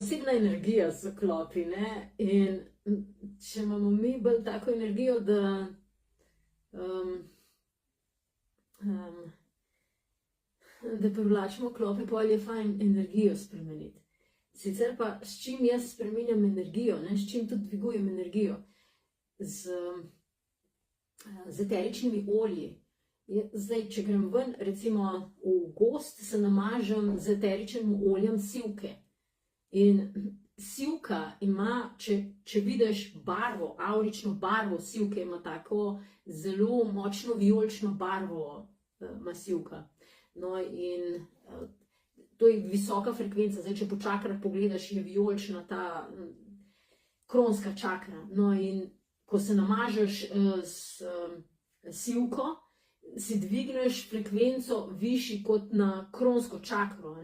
posebna energija z klopi, ne? In če imamo mi bolj tako energijo, da privlačimo klope, pol je fajn energijo spremeniti. Sicer pa, s čim jaz spremenjam energijo, ne? S čim tudi dvigujem energijo? Z eteričnimi olji. Zdaj, če grem ven, recimo v gost, se namažem z eteričnim oljem sivke. In sivka ima, če vidiš barvo, avrično barvo sivke, ima tako zelo močno vijolično barvo, ima sivka. No in to je visoka frekvenca. Zdaj, če po čakrah pogledaš, je vijolična ta kronska čakra. No in ko se namažeš s sivko, si dvigneš frekvenco višji kot na kronsko čakro.